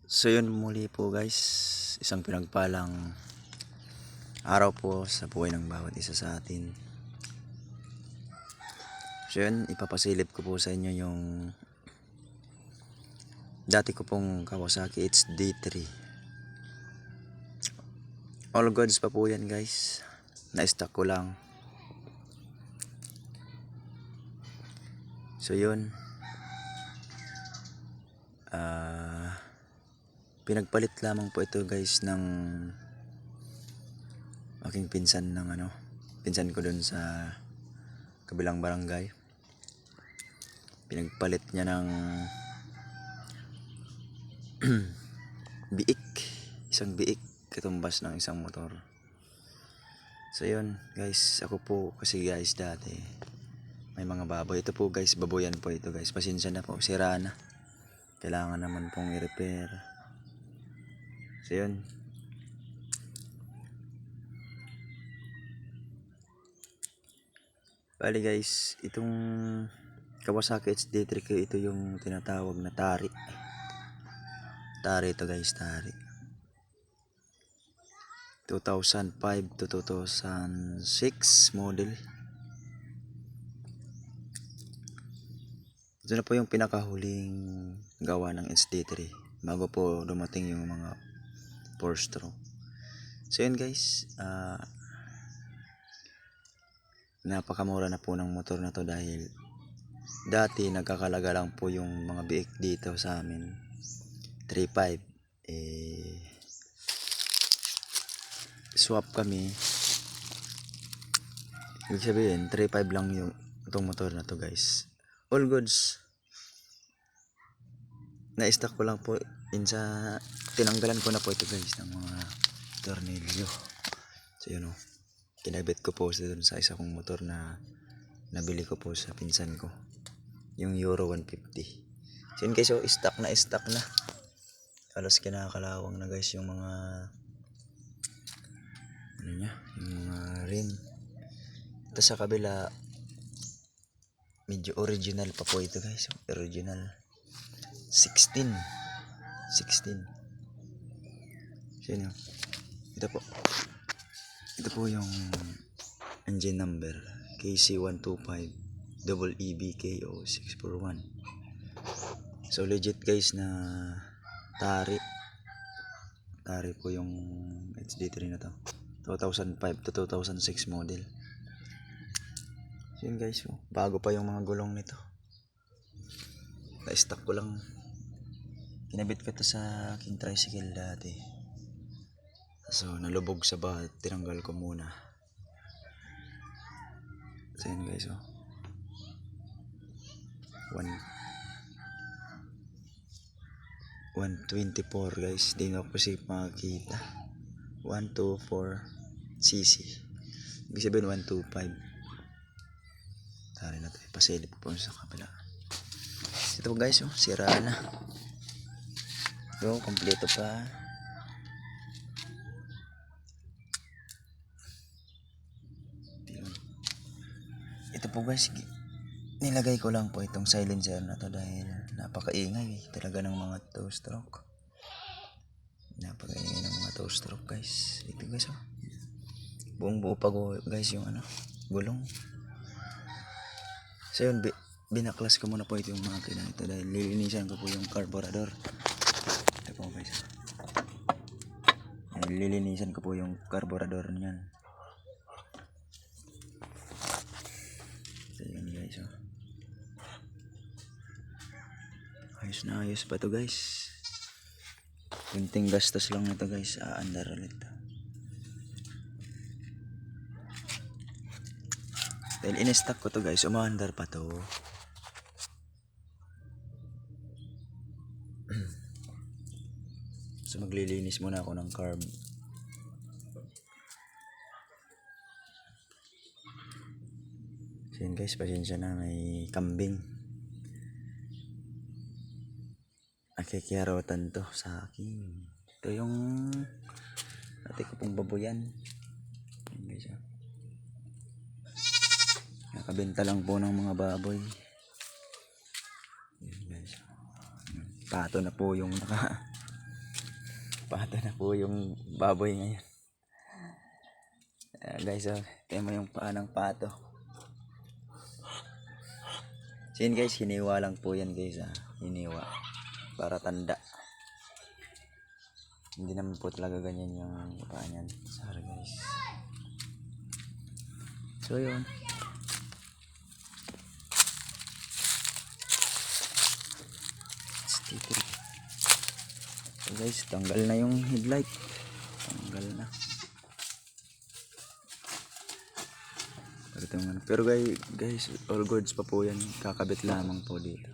So yun muli po guys, isang pinagpalang araw po sa buhay ng bawat isa sa atin. So yun, ipapasilip ko po sa inyo yung dati ko pong Kawasaki HD3. All goods pa po yan guys, na-stock ko lang. So yun, pinagpalit lamang po ito guys ng aking pinsan pinsan ko dun sa kabilang barangay. Pinagpalit niya ng biik, isang biik katumbas ng isang motor. So yun guys, ako po kasi guys dati may mga baboy. Ito po guys, baboyan po ito guys. Pasensya na po, sira na. Kailangan naman pong i-repair. So yun, bali guys, itong Kawasaki HD3 ko, ito yung tinatawag na Tari. Tari ito guys, Tari 2005 to 2006 model. Ito na po yung pinakahuling gawa ng HD3 bago po dumating yung mga 4-stroke. So yun guys, napakamura na po ng motor na to dahil dati nagkakalaga lang po yung mga biik dito sa amin 3.5. Swap kami, ibig sabihin 3.5 lang yung itong motor na to guys. All goods, na-stock ko lang po sa tinanggalan ko na po ito guys ng mga tornilyo. So yun kinabit ko po dun sa isa kong motor na nabili ko po sa pinsan ko, yung Euro 150. So yun guys, stock na halos kinakalawang na guys yung mga yung mga rim. Ito sa kabila medyo original pa po ito guys, original 16. So yun ito po yung engine number KC125 EBKO641. So legit guys na Tari po yung HD3 na to, 2005 to 2006 model. So yun guys, bago pa yung mga gulong nito, na-stock ko lang. Kinabit ko to sa aking tricycle dati, so nalubog sa bahat, tinanggal ko muna. So yun guys, 124 guys, di na ko kasi makikita. 124cc, ibig sabihin 125. Tari na to, ipasilip po sa kabila. Ito guys, sira na. Kompleto pa. Ito po guys, nilagay ko lang po itong silencer na to dahil napakaingay talaga ng mga 2-stroke. Napakaingay ng mga 2-stroke guys. Ito guys, buong buo pa guys yung gulong. So yun, binaklas ko muna po ito yung makina ito dahil lilinisan ko po yung carburetor. Ito po guys, lilinisan ko po yung carburetor niyan. So yun guys, ayos na ayos pa to guys. Kunting gastos lang ito guys, aandar ulit. Dahil in-stock ko to guys, umaandar pa to. So maglilinis muna ako ng carb. So yun guys, pasensya na, may kambing. Nakikiarotan to sa akin. Ito yung dati ko pong baboyan. Yun guys, nakabenta lang po ng mga baboy. Yun guys, pato na po yung pato na po yung baboy ngayon. Guys, tingnan mo yung paa ng pato. So yun guys, hiniwa lang po yan guys, hiniwa para tanda. Hindi naman po talaga ganyan yung paa niyan. Sorry guys. So yun. So guys, tanggal na yung headlight. Tanggal na. Pero guys, all goods pa po yan. Kakabit lamang po dito.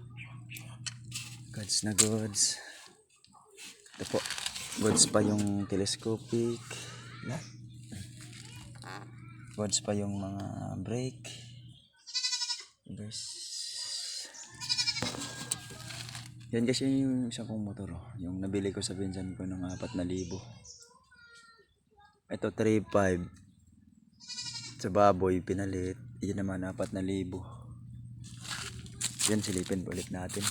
Goods na goods. Ito po. Goods pa yung telescopic. Goods pa yung mga brake. Guys. Yan kasi yung isang kong motor. Yung nabili ko sa pinsan ko ng 4,000. Ito 3,500. Sa baboy pinalit. Yan naman 4,000. Yan silipin ulit natin.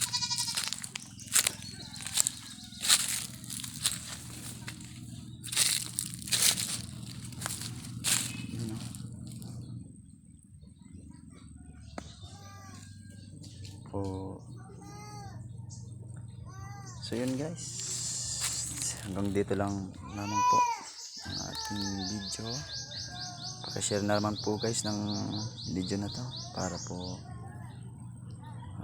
So yun guys, hanggang dito lang naman po ang ating video. Pakishare na naman po guys ng video na to para po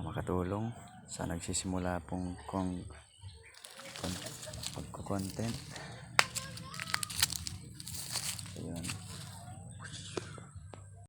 makatulong sa nagsisimula pong pagko-content. So yun.